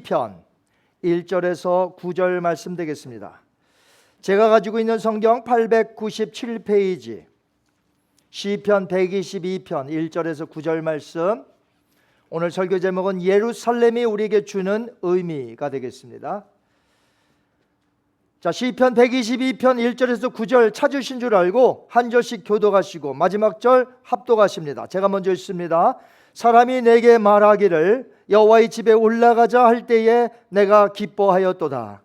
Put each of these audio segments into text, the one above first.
시편 1절에서 9절 말씀 되겠습니다. 제가 가지고 있는 성경 897페이지 시편 122편 1절에서 9절 말씀, 오늘 설교 제목은 예루살렘이 우리에게 주는 의미가 되겠습니다. 자, 시편 122편 1절에서 9절 찾으신 줄 알고 한 절씩 교독하시고 마지막 절 합독하십니다. 제가 먼저 읽습니다. 사람이 내게 말하기를 여호와의 집에 올라가자 할 때에 내가 기뻐하였도다.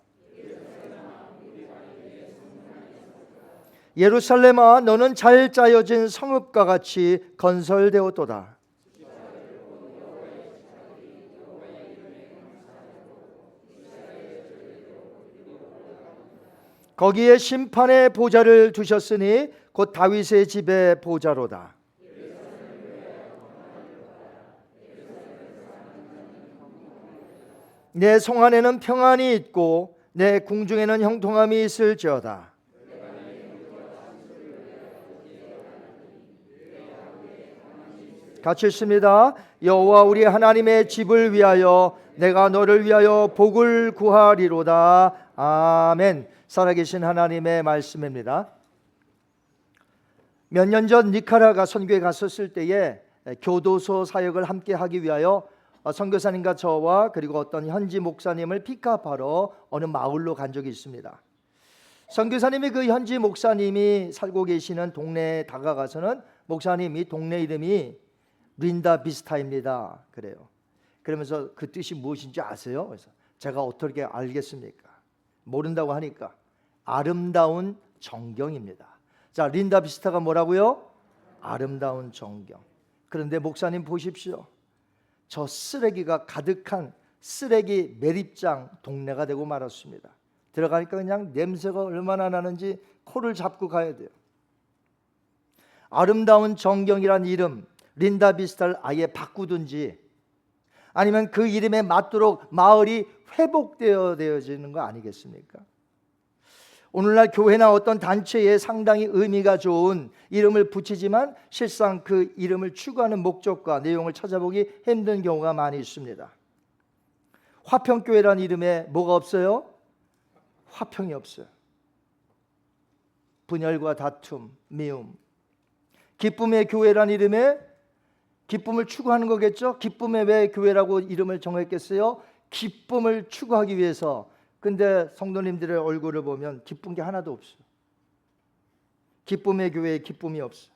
예루살렘아, 너는 잘 짜여진 성읍과 같이 건설되었도다. 거기에 심판의 보좌를 두셨으니 곧 다윗의 집의 보좌로다. 내 성 안에는 평안이 있고 내 궁중에는 형통함이 있을지어다. 같이 읽습니다. 여호와 우리 하나님의 집을 위하여 내가 너를 위하여 복을 구하리로다. 아멘. 살아계신 하나님의 말씀입니다. 몇 년 전 니카라가 선교에 갔었을 때에 교도소 사역을 함께 하기 위하여 선교사님과 저와 그리고 어떤 현지 목사님을 픽업하러 어느 마을로 간 적이 있습니다. 선교사님이 그 현지 목사님이 살고 계시는 동네에 다가가서는 목사님이 동네 이름이 린다 비스타입니다. 그래요. 그러면서 그 뜻이 무엇인지 아세요? 그래서 제가 어떻게 알겠습니까? 모른다고 하니까 아름다운 정경입니다. 자, 린다 비스타가 뭐라고요? 아름다운 정경. 그런데 목사님 보십시오. 저 쓰레기가 가득한 쓰레기 매립장 동네가 되고 말았습니다. 들어가니까 그냥 냄새가 얼마나 나는지 코를 잡고 가야 돼요. 아름다운 정경이란 이름 린다 비스타를 아예 바꾸든지 아니면 그 이름에 맞도록 마을이 회복되어지는 거 아니겠습니까? 오늘날 교회나 어떤 단체에 상당히 의미가 좋은 이름을 붙이지만 실상 그 이름을 추구하는 목적과 내용을 찾아보기 힘든 경우가 많이 있습니다. 화평교회라는 이름에 뭐가 없어요? 화평이 없어요. 분열과 다툼, 미움. 기쁨의 교회라는 이름에 기쁨을 추구하는 거겠죠? 기쁨의 왜 교회라고 이름을 정했겠어요? 기쁨을 추구하기 위해서. 근데 성도님들의 얼굴을 보면 기쁜 게 하나도 없어요. 기쁨의 교회에 기쁨이 없어요.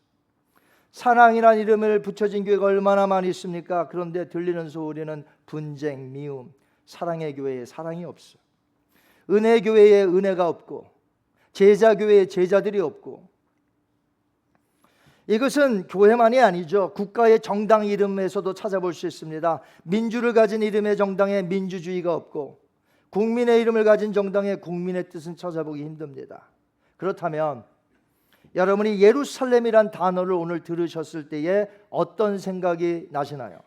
사랑이라는 이름을 붙여진 교회가 얼마나 많이 있습니까? 그런데 들리는 소리는 분쟁, 미움. 사랑의 교회에 사랑이 없어요. 은혜 교회에 은혜가 없고 제자 교회에 제자들이 없고. 이것은 교회만이 아니죠. 국가의 정당 이름에서도 찾아볼 수 있습니다. 민주를 가진 이름의 정당에 민주주의가 없고 국민의 이름을 가진 정당에 국민의 뜻은 찾아보기 힘듭니다. 그렇다면 여러분이 예루살렘이란 단어를 오늘 들으셨을 때에 어떤 생각이 나시나요?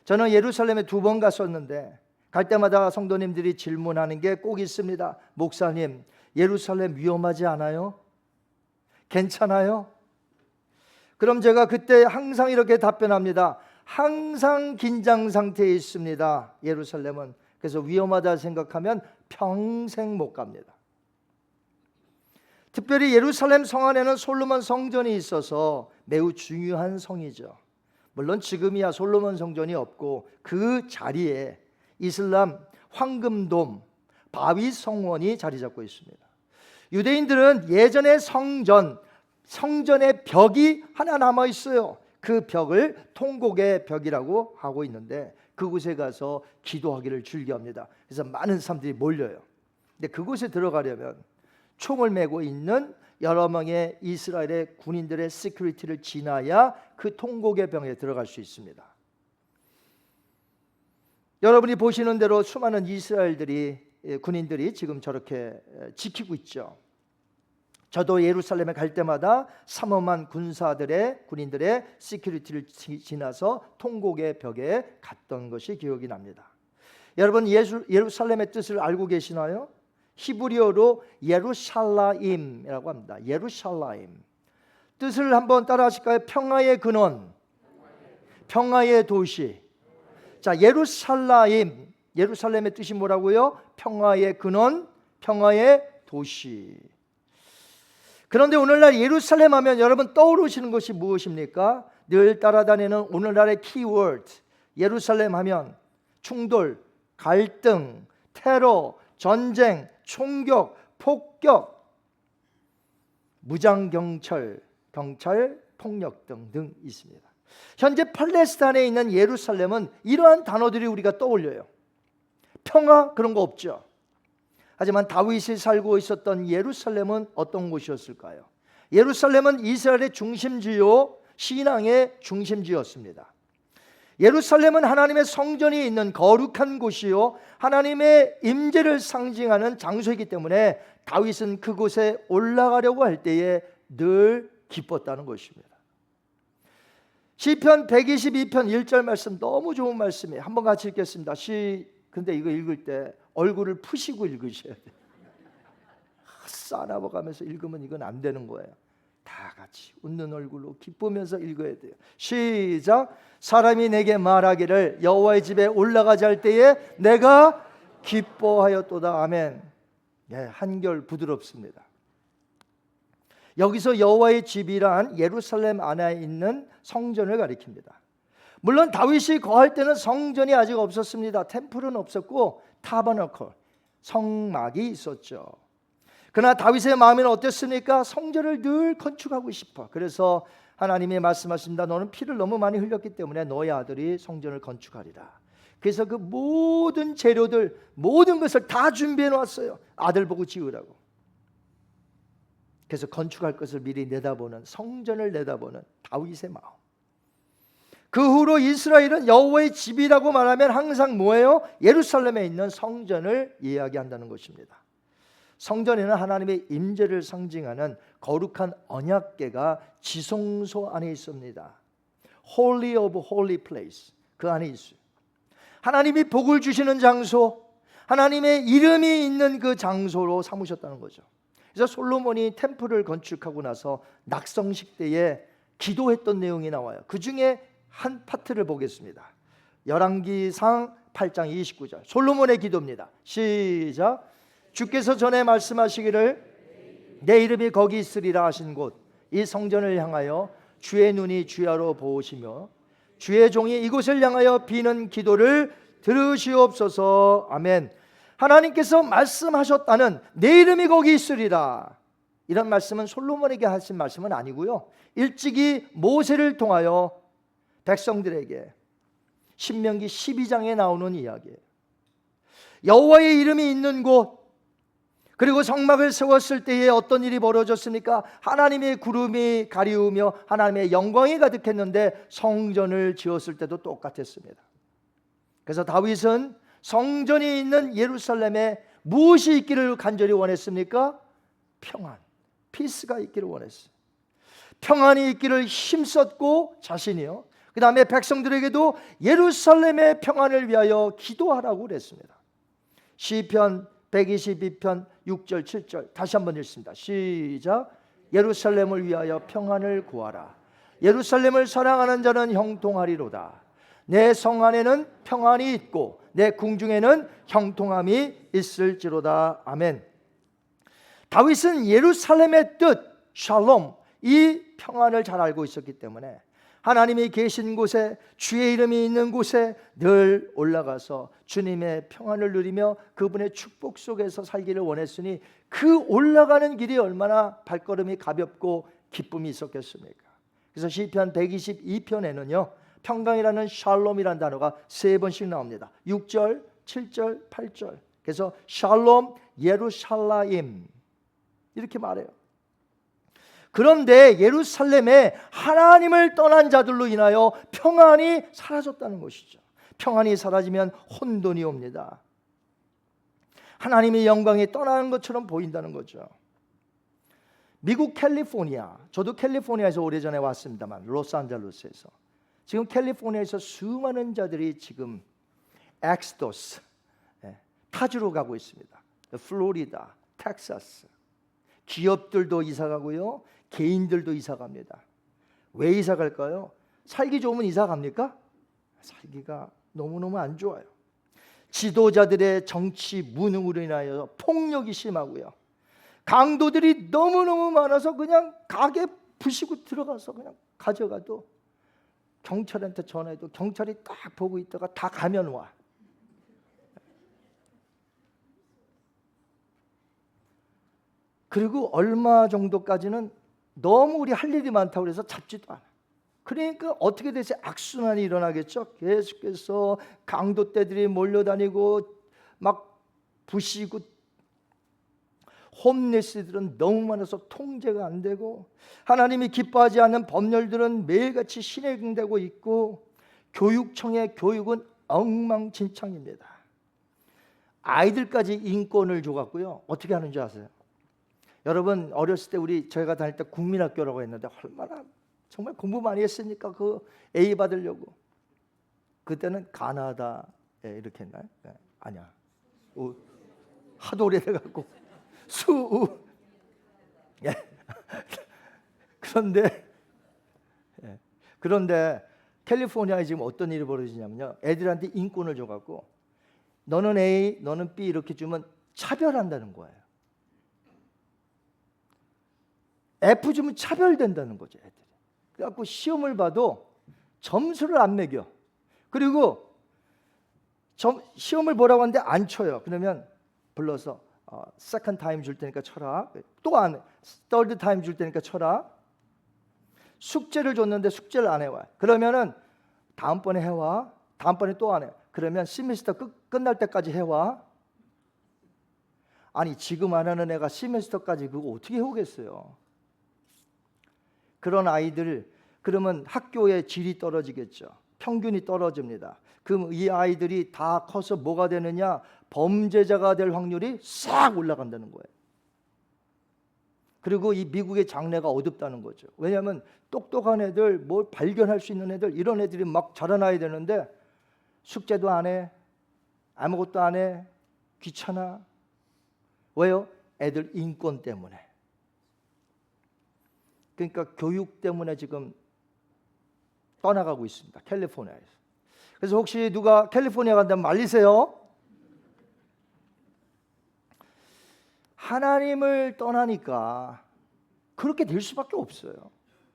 저는 예루살렘에 2번 갔었는데 갈 때마다 성도님들이 질문하는 게 꼭 있습니다. 목사님, 예루살렘 위험하지 않아요? 괜찮아요? 그럼 제가 그때 항상 이렇게 답변합니다. 항상 긴장 상태에 있습니다. 예루살렘은. 그래서 위험하다 생각하면 평생 못 갑니다. 특별히 예루살렘 성 안에는 솔로몬 성전이 있어서 매우 중요한 성이죠. 물론 지금이야 솔로몬 성전이 없고 그 자리에 이슬람 황금돔 바위 성원이 자리 잡고 있습니다. 유대인들은 예전의 성전의 벽이 하나 남아 있어요. 그 벽을 통곡의 벽이라고 하고 있는데 그곳에 가서 기도하기를 즐겨합니다. 그래서 많은 사람들이 몰려요. 근데 그곳에 들어가려면 총을 메고 있는 여러 명의 이스라엘의 군인들의 시큐리티를 지나야 그 통곡의 벽에 들어갈 수 있습니다. 여러분이 보시는 대로 수많은 군인들이 지금 저렇게 지키고 있죠. 저도 예루살렘에 갈 때마다 삼엄한 군인들의 시큐리티를 지나서 통곡의 벽에 갔던 것이 기억이 납니다. 여러분 예루살렘의 뜻을 알고 계시나요? 히브리어로 예루샬라임이라고 합니다. 예루샬라임. 뜻을 한번 따라 하실까요? 평화의 근원, 평화의 도시. 자, 예루살라임, 예루살렘의 뜻이 뭐라고요? 평화의 근원, 평화의 도시. 그런데 오늘날 예루살렘 하면 여러분 떠오르시는 것이 무엇입니까? 늘 따라다니는 오늘날의 키워드, 예루살렘 하면 충돌, 갈등, 테러, 전쟁, 총격, 폭격, 무장경찰, 폭력 등등 있습니다. 현재 팔레스타인에 있는 예루살렘은 이러한 단어들이 우리가 떠올려요. 평화 그런 거 없죠. 하지만 다윗이 살고 있었던 예루살렘은 어떤 곳이었을까요? 예루살렘은 이스라엘의 중심지요, 신앙의 중심지였습니다. 예루살렘은 하나님의 성전이 있는 거룩한 곳이요, 하나님의 임재를 상징하는 장소이기 때문에 다윗은 그곳에 올라가려고 할 때에 늘 기뻤다는 것입니다. 시편 122편 1절 말씀 너무 좋은 말씀이에요. 한번 같이 읽겠습니다. 근데 이거 읽을 때 얼굴을 푸시고 읽으셔야 돼요. 싸나워가면서 읽으면 이건 안 되는 거예요. 다 같이 웃는 얼굴로 기쁘면서 읽어야 돼요. 시작. 사람이 내게 말하기를 여호와의 집에 올라가자 할 때에 내가 기뻐하였도다. 아멘. 한결 부드럽습니다. 여기서 여호와의 집이란 예루살렘 안에 있는 성전을 가리킵니다. 물론 다윗이 거할 때는 성전이 아직 없었습니다. 템플은 없었고 타버너클, 성막이 있었죠. 그러나 다윗의 마음에는 어땠습니까? 성전을 늘 건축하고 싶어. 그래서 하나님이 말씀하십니다. 너는 피를 너무 많이 흘렸기 때문에 너의 아들이 성전을 건축하리라. 그래서 그 모든 재료들, 모든 것을 다 준비해 놨어요. 아들 보고 지으라고. 그래서 건축할 것을 미리 내다보는, 성전을 내다보는 다윗의 마음. 그 후로 이스라엘은 여호와의 집이라고 말하면 항상 뭐예요? 예루살렘에 있는 성전을 이야기한다는 것입니다. 성전에는 하나님의 임재를 상징하는 거룩한 언약궤가 지성소 안에 있습니다. Holy of Holy Place, 그 안에 있어요. 하나님이 복을 주시는 장소, 하나님의 이름이 있는 그 장소로 삼으셨다는 거죠. 그래서 솔로몬이 템플을 건축하고 나서 낙성식 때에 기도했던 내용이 나와요. 그 중에 한 파트를 보겠습니다. 열왕기상 8장 29절 솔로몬의 기도입니다. 시작. 주께서 전에 말씀하시기를 내 이름이 거기 있으리라 하신 곳 이 성전을 향하여 주의 눈이 주야로 보시며 주의 종이 이곳을 향하여 비는 기도를 들으시옵소서. 아멘. 하나님께서 말씀하셨다는 내 이름이 거기 있으리라, 이런 말씀은 솔로몬에게 하신 말씀은 아니고요, 일찍이 모세를 통하여 백성들에게 신명기 12장에 나오는 이야기예요. 여호와의 이름이 있는 곳, 그리고 성막을 세웠을 때에 어떤 일이 벌어졌습니까? 하나님의 구름이 가리우며 하나님의 영광이 가득했는데 성전을 지었을 때도 똑같았습니다. 그래서 다윗은 성전이 있는 예루살렘에 무엇이 있기를 간절히 원했습니까? 평안, 피스가 있기를 원했어요. 평안이 있기를 힘썼고 자신이요, 그 다음에 백성들에게도 예루살렘의 평안을 위하여 기도하라고 그랬습니다. 시편 122편 6절 7절 다시 한번 읽습니다. 시작. 예루살렘을 위하여 평안을 구하라. 예루살렘을 사랑하는 자는 형통하리로다. 내 성 안에는 평안이 있고 내 궁중에는 형통함이 있을지로다. 아멘. 다윗은 예루살렘의 뜻 샬롬, 이 평안을 잘 알고 있었기 때문에 하나님이 계신 곳에, 주의 이름이 있는 곳에 늘 올라가서 주님의 평안을 누리며 그분의 축복 속에서 살기를 원했으니 그 올라가는 길이 얼마나 발걸음이 가볍고 기쁨이 있었겠습니까? 그래서 시편 122편에는요 평강이라는 샬롬이라는 단어가 3번씩 나옵니다. 6절, 7절, 8절. 그래서 샬롬 예루살라임 이렇게 말해요. 그런데 예루살렘에 하나님을 떠난 자들로 인하여 평안이 사라졌다는 것이죠. 평안이 사라지면 혼돈이 옵니다. 하나님의 영광이 떠나는 것처럼 보인다는 거죠. 미국 캘리포니아, 저도 캘리포니아에서 오래전에 왔습니다만 로스안젤레스에서 지금 캘리포니아에서 수많은 자들이 지금 엑스도스, 타주로 가고 있습니다. 플로리다, 텍사스. 기업들도 이사 가고요, 개인들도 이사 갑니다. 왜 이사 갈까요? 살기 좋으면 이사 갑니까? 살기가 너무너무 안 좋아요. 지도자들의 정치 무능으로 인하여 폭력이 심하고요. 강도들이 너무너무 많아서 그냥 가게 부시고 들어가서 그냥 가져가도 경찰한테 전화해도 경찰이 딱 보고 있다가 다 가면 와. 그리고 얼마 정도까지는 너무 우리 할 일이 많다고 그래서 잡지도 않아. 그러니까 어떻게 되지? 악순환이 일어나겠죠. 계속해서 강도떼들이 몰려다니고 막 부시고, 홈레스들은 너무 많아서 통제가 안 되고, 하나님이 기뻐하지 않는 법률들은 매일같이 실행되고 있고, 교육청의 교육은 엉망진창입니다. 아이들까지 인권을 줘갖고요, 어떻게 하는지 아세요? 여러분 어렸을 때 저희가 다닐 때 국민학교라고 했는데 얼마나 정말 공부 많이 했으니까 그 A 받으려고. 그때는 가나다에 이렇게 했나요? 네, 아니야. 하도 오래돼갖고 수우. 예. 그런데 캘리포니아에 지금 어떤 일이 벌어지냐면요, 애들한테 인권을 줘갖고 너는 A, 너는 B 이렇게 주면 차별한다는 거예요. F 주면 차별된다는 거죠, 애들이. 그래갖고 시험을 봐도 점수를 안 매겨. 그리고 시험을 보라고 하는데 안 쳐요. 그러면 불러서 second time 줄 테니까 쳐라. 또 안 해. third time 줄 테니까 쳐라. 숙제를 줬는데 숙제를 안 해와. 그러면은 다음번에 해와. 다음번에 또 안 해. 그러면 시미스터 끝날 때까지 해와. 아니 지금 안 하는 애가 시미스터까지 그거 어떻게 해오겠어요? 그런 아이들, 그러면 학교의 질이 떨어지겠죠. 평균이 떨어집니다. 그럼 이 아이들이 다 커서 뭐가 되느냐? 범죄자가 될 확률이 싹 올라간다는 거예요. 그리고 이 미국의 장래가 어둡다는 거죠. 왜냐하면 똑똑한 애들, 뭘 발견할 수 있는 애들, 이런 애들이 막 자라나야 되는데 숙제도 안 해, 아무것도 안 해, 귀찮아. 왜요? 애들 인권 때문에. 그러니까 교육 때문에 지금 떠나가고 있습니다, 캘리포니아에서. 그래서 혹시 누가 캘리포니아 간다면 말리세요. 하나님을 떠나니까 그렇게 될 수밖에 없어요.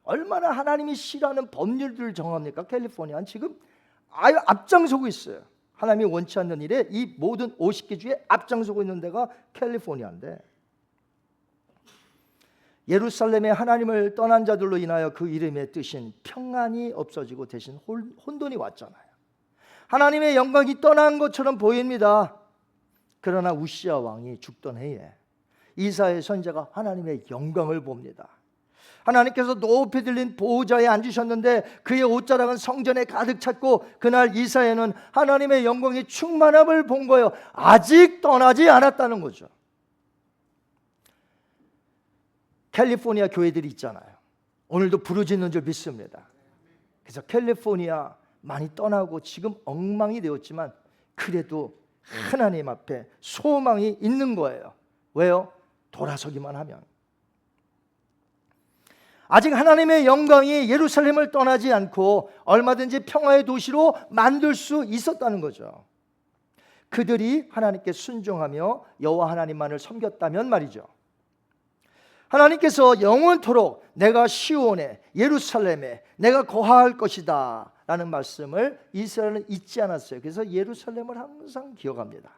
얼마나 하나님이 싫어하는 법률들을 정합니까? 캘리포니아는 지금 아유 앞장서고 있어요. 하나님이 원치 않는 일에 이 모든 50개 주에 앞장서고 있는 데가 캘리포니아인데, 예루살렘에 하나님을 떠난 자들로 인하여 그 이름의 뜻인 평안이 없어지고 대신 혼돈이 왔잖아요. 하나님의 영광이 떠난 것처럼 보입니다. 그러나 우시야 왕이 죽던 해에 이사야 선지자가 하나님의 영광을 봅니다. 하나님께서 높이 들린 보호자에 앉으셨는데 그의 옷자락은 성전에 가득 찼고, 그날 이사야는 하나님의 영광이 충만함을 본 거예요. 아직 떠나지 않았다는 거죠. 캘리포니아 교회들이 있잖아요. 오늘도 부르짖는 줄 믿습니다. 그래서 캘리포니아 많이 떠나고 지금 엉망이 되었지만 그래도 하나님 앞에 소망이 있는 거예요. 왜요? 돌아서기만 하면. 아직 하나님의 영광이 예루살렘을 떠나지 않고 얼마든지 평화의 도시로 만들 수 있었다는 거죠. 그들이 하나님께 순종하며 여호와 하나님만을 섬겼다면 말이죠. 하나님께서 영원토록 내가 시온에 예루살렘에 내가 거할 것이다 라는 말씀을 이스라엘은 잊지 않았어요. 그래서 예루살렘을 항상 기억합니다.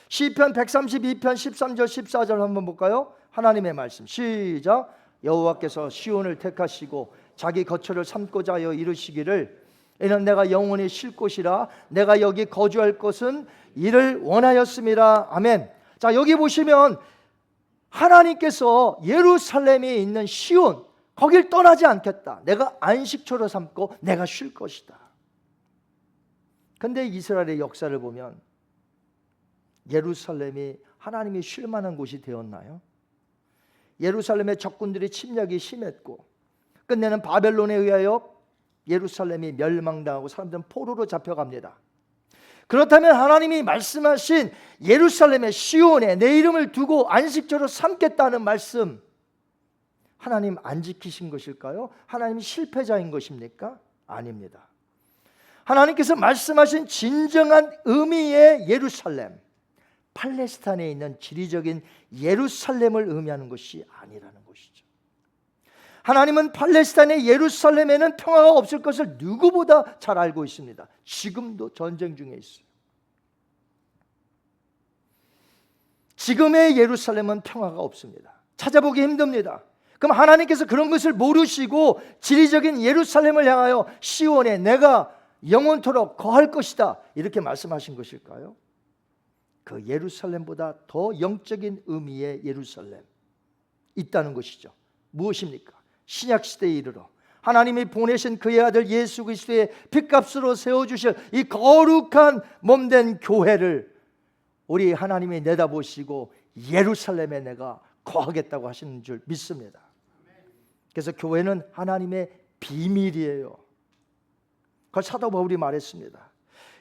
시편 132편 13절 14절 한번 볼까요? 하나님의 말씀 시작. 여호와께서 시온을 택하시고 자기 거처를 삼고자 하여 이르시기를 이는 내가 영원히 쉴 곳이라 내가 여기 거주할 것은 이를 원하였습니다. 아멘. 자, 여기 보시면 하나님께서 예루살렘에 있는 시온, 거길 떠나지 않겠다. 내가 안식처로 삼고 내가 쉴 것이다. 근데 이스라엘의 역사를 보면 예루살렘이 하나님이 쉴 만한 곳이 되었나요? 예루살렘의 적군들이 침략이 심했고 끝내는 바벨론에 의하여 예루살렘이 멸망당하고 사람들은 포로로 잡혀갑니다. 그렇다면 하나님이 말씀하신 예루살렘의 시온에 내 이름을 두고 안식처로 삼겠다는 말씀, 하나님 안 지키신 것일까요? 하나님이 실패자인 것입니까? 아닙니다. 하나님께서 말씀하신 진정한 의미의 예루살렘, 팔레스타인에 있는 지리적인 예루살렘을 의미하는 것이 아니라는 것이죠. 하나님은 팔레스타인의 예루살렘에는 평화가 없을 것을 누구보다 잘 알고 있습니다. 지금도 전쟁 중에 있어요. 지금의 예루살렘은 평화가 없습니다. 찾아보기 힘듭니다. 그럼 하나님께서 그런 것을 모르시고 지리적인 예루살렘을 향하여 시온에 내가 영원토록 거할 것이다 이렇게 말씀하신 것일까요? 그 예루살렘보다 더 영적인 의미의 예루살렘 있다는 것이죠. 무엇입니까? 신약시대에 이르러 하나님이 보내신 그의 아들 예수 그리스도의 핏값으로 세워주실 이 거룩한 몸된 교회를 우리 하나님이 내다보시고 예루살렘에 내가 거하겠다고 하시는 줄 믿습니다. 그래서 교회는 하나님의 비밀이에요. 그걸 사도 바울이 말했습니다.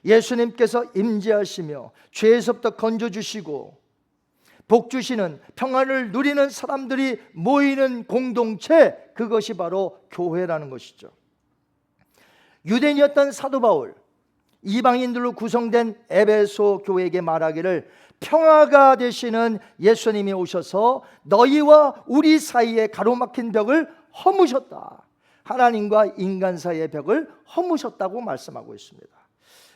예수님께서 임재하시며 죄에서부터 건져주시고 복 주시는 평안을 누리는 사람들이 모이는 공동체, 그것이 바로 교회라는 것이죠. 유대인이었던 사도 바울, 이방인들로 구성된 에베소 교회에게 말하기를 평화가 되시는 예수님이 오셔서 너희와 우리 사이에 가로막힌 벽을 허무셨다. 하나님과 인간 사이의 벽을 허무셨다고 말씀하고 있습니다.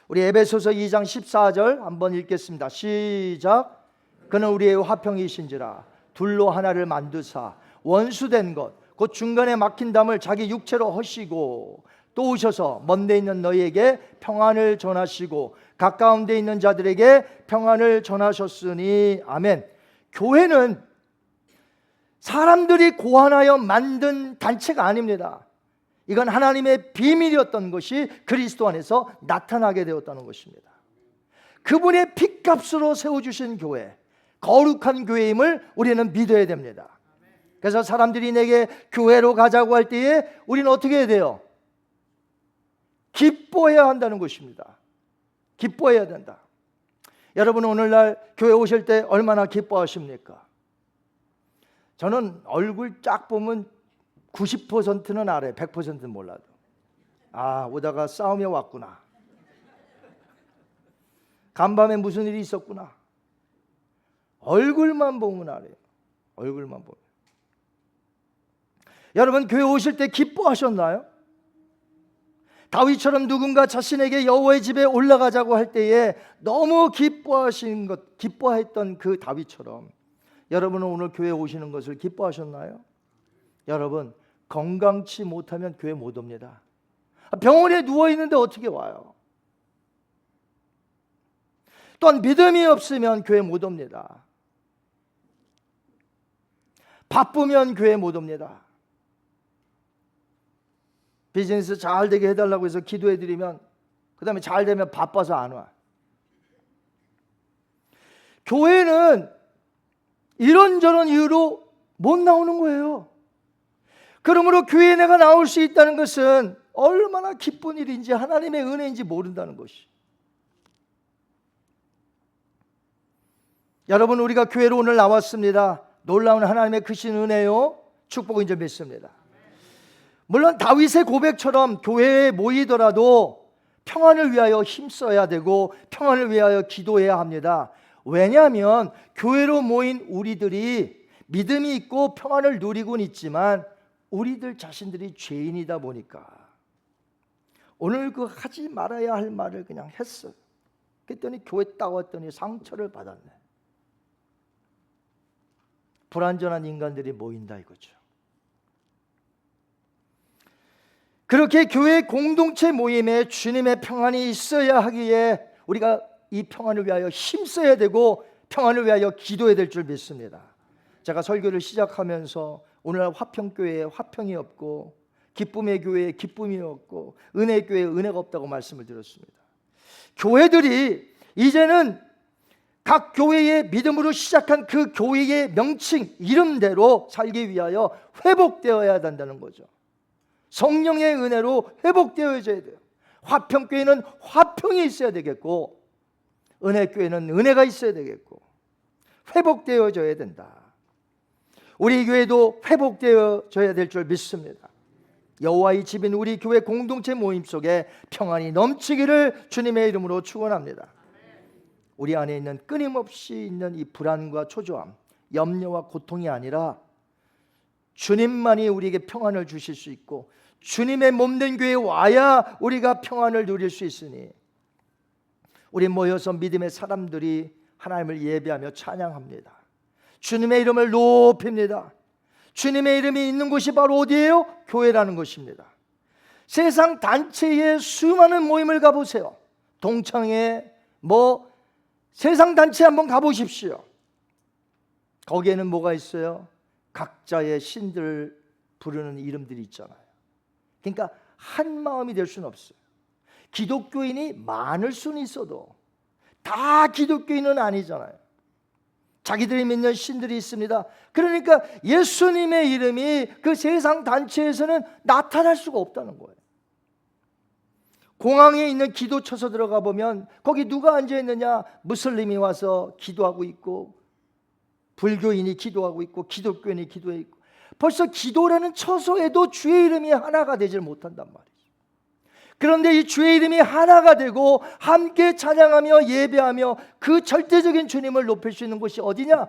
우리 에베소서 2장 14절 한번 읽겠습니다. 시작. 그는 우리의 화평이신지라 둘로 하나를 만드사 원수된 것 곧 중간에 막힌 담을 자기 육체로 허시고 또 오셔서 먼데 있는 너희에게 평안을 전하시고 가까운 데 있는 자들에게 평안을 전하셨으니 아멘. 교회는 사람들이 고안하여 만든 단체가 아닙니다. 이건 하나님의 비밀이었던 것이 그리스도 안에서 나타나게 되었다는 것입니다. 그분의 핏값으로 세워주신 교회, 거룩한 교회임을 우리는 믿어야 됩니다. 그래서 사람들이 내게 교회로 가자고 할 때에 우리는 어떻게 해야 돼요? 기뻐해야 한다는 것입니다. 기뻐해야 된다. 여러분 오늘날 교회 오실 때 얼마나 기뻐하십니까? 저는 얼굴 쫙 보면 90%는 알아요. 100%는 몰라도. 아, 오다가 싸움에 왔구나. 간밤에 무슨 일이 있었구나. 얼굴만 보면 알아요. 얼굴만 보면. 여러분 교회 오실 때 기뻐하셨나요? 다윗처럼 누군가 자신에게 여호와의 집에 올라가자고 할 때에 너무 기뻐했던 그 다윗처럼 여러분은 오늘 교회 오시는 것을 기뻐하셨나요? 여러분 건강치 못하면 교회 못 옵니다. 병원에 누워있는데 어떻게 와요? 또한 믿음이 없으면 교회 못 옵니다. 바쁘면 교회 못 옵니다. 비즈니스 잘 되게 해달라고 해서 기도해드리면 그 다음에 잘 되면 바빠서 안 와. 교회는 이런저런 이유로 못 나오는 거예요. 그러므로 교회에 내가 나올 수 있다는 것은 얼마나 기쁜 일인지 하나님의 은혜인지 모른다는 것이. 여러분 우리가 교회로 오늘 나왔습니다. 놀라운 하나님의 크신 은혜요 축복인 줄 믿습니다. 물론 다윗의 고백처럼 교회에 모이더라도 평안을 위하여 힘써야 되고 평안을 위하여 기도해야 합니다. 왜냐하면 교회로 모인 우리들이 믿음이 있고 평안을 누리곤 있지만 우리들 자신들이 죄인이다 보니까 오늘 그 하지 말아야 할 말을 그냥 했어. 그랬더니 교회 딱 왔더니 상처를 받았네. 불완전한 인간들이 모인다 이거죠. 그렇게 교회 공동체 모임에 주님의 평안이 있어야 하기에 우리가 이 평안을 위하여 힘써야 되고 평안을 위하여 기도해야 될 줄 믿습니다. 제가 설교를 시작하면서 오늘날 화평교회에 화평이 없고 기쁨의 교회에 기쁨이 없고 은혜의 교회에 은혜가 없다고 말씀을 드렸습니다. 교회들이 이제는 각 교회의 믿음으로 시작한 그 교회의 명칭, 이름대로 살기 위하여 회복되어야 된다는 거죠. 성령의 은혜로 회복되어져야 돼요. 화평교회는 화평이 있어야 되겠고 은혜교회는 은혜가 있어야 되겠고 회복되어져야 된다. 우리 교회도 회복되어져야 될 줄 믿습니다. 여호와의 집인 우리 교회 공동체 모임 속에 평안이 넘치기를 주님의 이름으로 축원합니다. 우리 안에 있는 끊임없이 있는 이 불안과 초조함, 염려와 고통이 아니라 주님만이 우리에게 평안을 주실 수 있고 주님의 몸된 교회에 와야 우리가 평안을 누릴 수 있으니 우리 모여서 믿음의 사람들이 하나님을 예배하며 찬양합니다. 주님의 이름을 높입니다. 주님의 이름이 있는 곳이 바로 어디예요? 교회라는 것입니다. 세상 단체에 수많은 모임을 가보세요. 동창회 세상 단체 한번 가보십시오. 거기에는 뭐가 있어요? 각자의 신들 부르는 이름들이 있잖아요. 그러니까 한 마음이 될 수는 없어요. 기독교인이 많을 수는 있어도 다 기독교인은 아니잖아요. 자기들이 믿는 신들이 있습니다. 그러니까 예수님의 이름이 그 세상 단체에서는 나타날 수가 없다는 거예요. 공항에 있는 기도처소 들어가 보면 거기 누가 앉아 있느냐? 무슬림이 와서 기도하고 있고 불교인이 기도하고 있고 기독교인이 기도해 있고 벌써 기도라는 처소에도 주의 이름이 하나가 되질 못한단 말이에요. 그런데 이 주의 이름이 하나가 되고 함께 찬양하며 예배하며 그 절대적인 주님을 높일 수 있는 곳이 어디냐?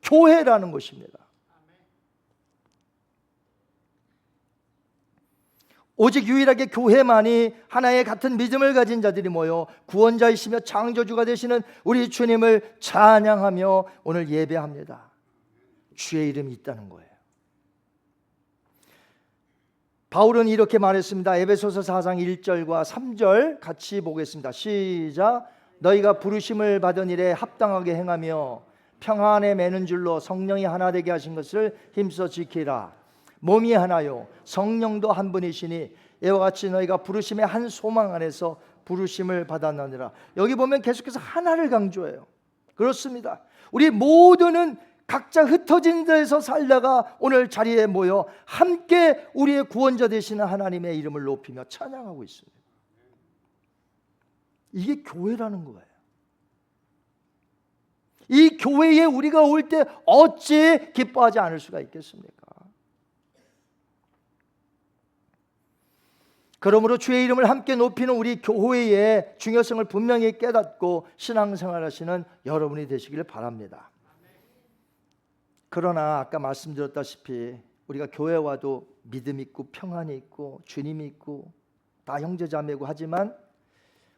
교회라는 곳입니다. 오직 유일하게 교회만이 하나의 같은 믿음을 가진 자들이 모여 구원자이시며 창조주가 되시는 우리 주님을 찬양하며 오늘 예배합니다. 주의 이름이 있다는 거예요. 바울은 이렇게 말했습니다. 에베소서 4장 1절과 3절 같이 보겠습니다. 시작. 너희가 부르심을 받은 일에 합당하게 행하며 평안에 매는 줄로 성령이 하나 되게 하신 것을 힘써 지키라. 몸이 하나요 성령도 한 분이시니 이와 같이 너희가 부르심의 한 소망 안에서 부르심을 받았느니라. 여기 보면 계속해서 하나를 강조해요. 그렇습니다. 우리 모두는 각자 흩어진 데서 살다가 오늘 자리에 모여 함께 우리의 구원자 되시는 하나님의 이름을 높이며 찬양하고 있습니다. 이게 교회라는 거예요. 이 교회에 우리가 올 때 어찌 기뻐하지 않을 수가 있겠습니까? 그러므로 주의 이름을 함께 높이는 우리 교회의 중요성을 분명히 깨닫고 신앙생활하시는 여러분이 되시기를 바랍니다. 그러나 아까 말씀드렸다시피 우리가 교회 와도 믿음 있고 평안이 있고 주님이 있고 다 형제자매고 하지만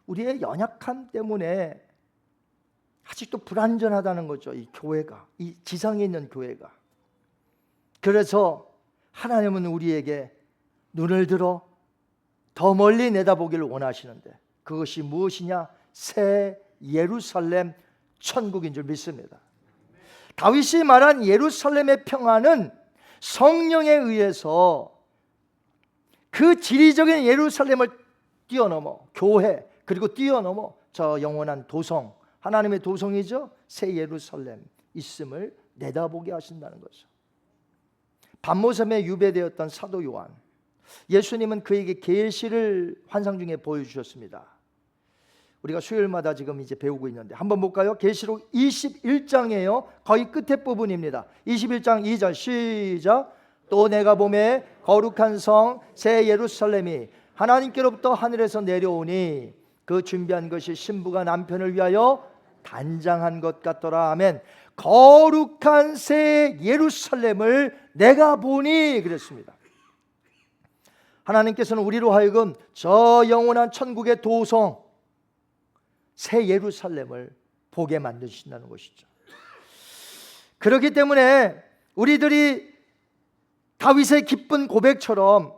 우리의 연약함 때문에 아직도 불완전하다는 거죠. 이 교회가, 이 지상에 있는 교회가. 그래서 하나님은 우리에게 눈을 들어 더 멀리 내다보기를 원하시는데 그것이 무엇이냐? 새 예루살렘 천국인 줄 믿습니다. 다윗이 말한 예루살렘의 평안은 성령에 의해서 그 지리적인 예루살렘을 뛰어넘어 교회 그리고 뛰어넘어 저 영원한 도성 하나님의 도성이죠. 새 예루살렘 있음을 내다보게 하신다는 거죠. 밤모섬에 유배되었던 사도 요한, 예수님은 그에게 계시를 환상 중에 보여주셨습니다. 우리가 수요일마다 지금 이제 배우고 있는데 한번 볼까요? 계시록 21장이에요. 거의 끝에 부분입니다. 21장 2절 시작. 또 내가 보매 거룩한 성 새 예루살렘이 하나님께로부터 하늘에서 내려오니 그 준비한 것이 신부가 남편을 위하여 단장한 것 같더라. 아멘. 거룩한 새 예루살렘을 내가 보니 그랬습니다. 하나님께서는 우리로 하여금 저 영원한 천국의 도성 새 예루살렘을 보게 만드신다는 것이죠. 그렇기 때문에 우리들이 다윗의 기쁜 고백처럼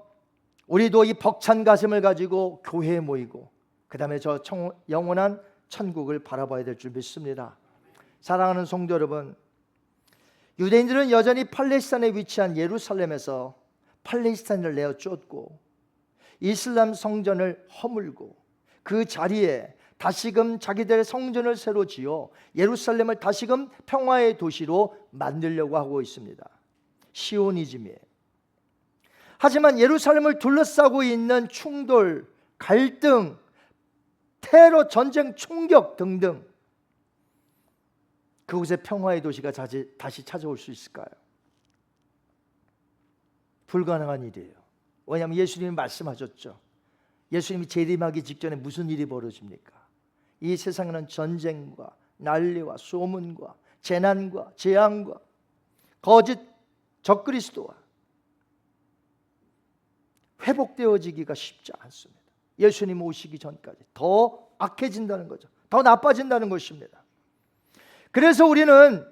우리도 이 벅찬 가슴을 가지고 교회에 모이고 그 다음에 저 영원한 천국을 바라봐야 될 줄 믿습니다. 사랑하는 성도 여러분, 유대인들은 여전히 팔레스타인에 위치한 예루살렘에서 팔레스타인을 내어 쫓고 이슬람 성전을 허물고 그 자리에 다시금 자기들의 성전을 새로 지어 예루살렘을 다시금 평화의 도시로 만들려고 하고 있습니다. 시오니즘이에요. 하지만 예루살렘을 둘러싸고 있는 충돌, 갈등, 테러, 전쟁, 총격 등등 그곳에 평화의 도시가 다시 찾아올 수 있을까요? 불가능한 일이에요. 왜냐하면 예수님이 말씀하셨죠. 예수님이 재림하기 직전에 무슨 일이 벌어집니까? 이 세상에는 전쟁과 난리와 소문과 재난과 재앙과 거짓 적그리스도와 회복되어지기가 쉽지 않습니다. 예수님 오시기 전까지 더 악해진다는 거죠. 더 나빠진다는 것입니다. 그래서 우리는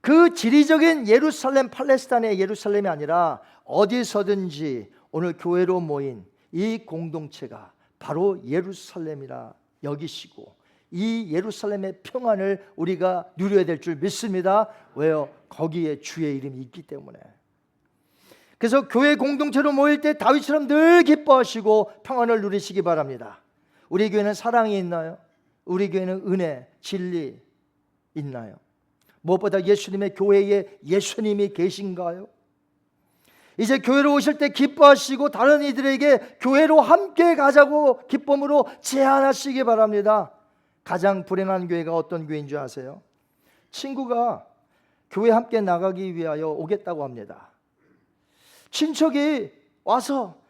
그 지리적인 예루살렘, 팔레스타인의 예루살렘이 아니라 어디서든지 오늘 교회로 모인 이 공동체가 바로 예루살렘이라 여기시고 이 예루살렘의 평안을 우리가 누려야 될 줄 믿습니다. 왜요? 거기에 주의 이름이 있기 때문에. 그래서 교회 공동체로 모일 때 다윗처럼 늘 기뻐하시고 평안을 누리시기 바랍니다. 우리 교회는 사랑이 있나요? 우리 교회는 은혜, 진리 있나요? 무엇보다 예수님의 교회에 예수님이 계신가요? 이제 교회로 오실 때 기뻐하시고 다른 이들에게 교회로 함께 가자고 기쁨으로 제안하시기 바랍니다. 가장 불행한 교회가 어떤 교회인 줄 아세요? 친구가 교회 함께 나가기 위하여 오겠다고 합니다. 친척이 와서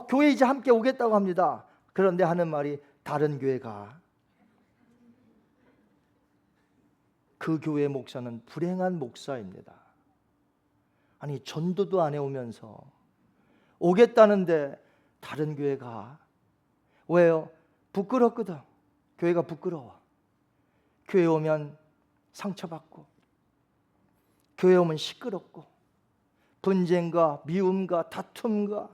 교회 이제 함께 오겠다고 합니다. 그런데 하는 말이 다른 교회 가. 그 교회 목사는 불행한 목사입니다. 아니 전도도 안 해오면서 오겠다는데 다른 교회 가. 왜요? 부끄럽거든. 교회가 부끄러워. 교회 오면 상처받고 교회 오면 시끄럽고 분쟁과 미움과 다툼과.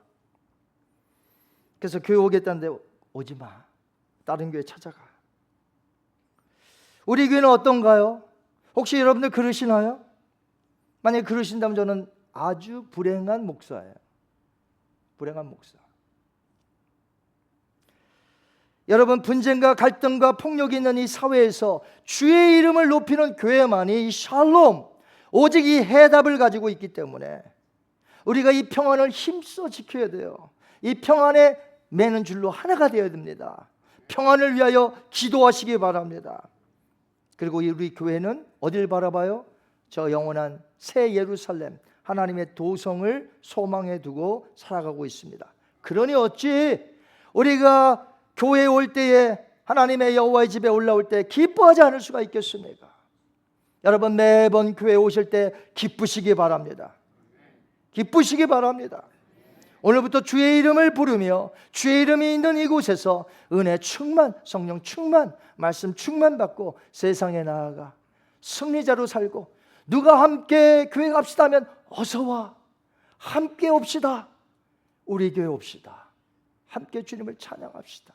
그래서 교회 오겠다는데 오지 마. 다른 교회 찾아가. 우리 교회는 어떤가요? 혹시 여러분들 그러시나요? 만약에 그러신다면 저는 아주 불행한 목사예요. 불행한 목사. 여러분, 분쟁과 갈등과 폭력이 있는 이 사회에서 주의 이름을 높이는 교회만이 이 샬롬, 오직 이 해답을 가지고 있기 때문에 우리가 이 평안을 힘써 지켜야 돼요. 이 평안에 매는 줄로 하나가 되어야 됩니다. 평안을 위하여 기도하시기 바랍니다. 그리고 우리 교회는 어딜 바라봐요? 저 영원한 새 예루살렘, 하나님의 도성을 소망해 두고 살아가고 있습니다. 그러니 어찌 우리가 교회에 올 때에 하나님의 여호와의 집에 올라올 때 기뻐하지 않을 수가 있겠습니까? 여러분 매번 교회에 오실 때 기쁘시기 바랍니다. 기쁘시기 바랍니다. 오늘부터 주의 이름을 부르며 주의 이름이 있는 이곳에서 은혜 충만, 성령 충만, 말씀 충만 받고 세상에 나아가 승리자로 살고, 누가 함께 교회 갑시다 하면 어서 와, 함께 옵시다, 우리 교회 옵시다, 함께 주님을 찬양합시다.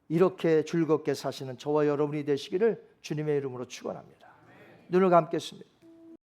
이렇게 즐겁게 사시는 저와 여러분이 되시기를 주님의 이름으로 축원합니다. 눈을 감겠습니다.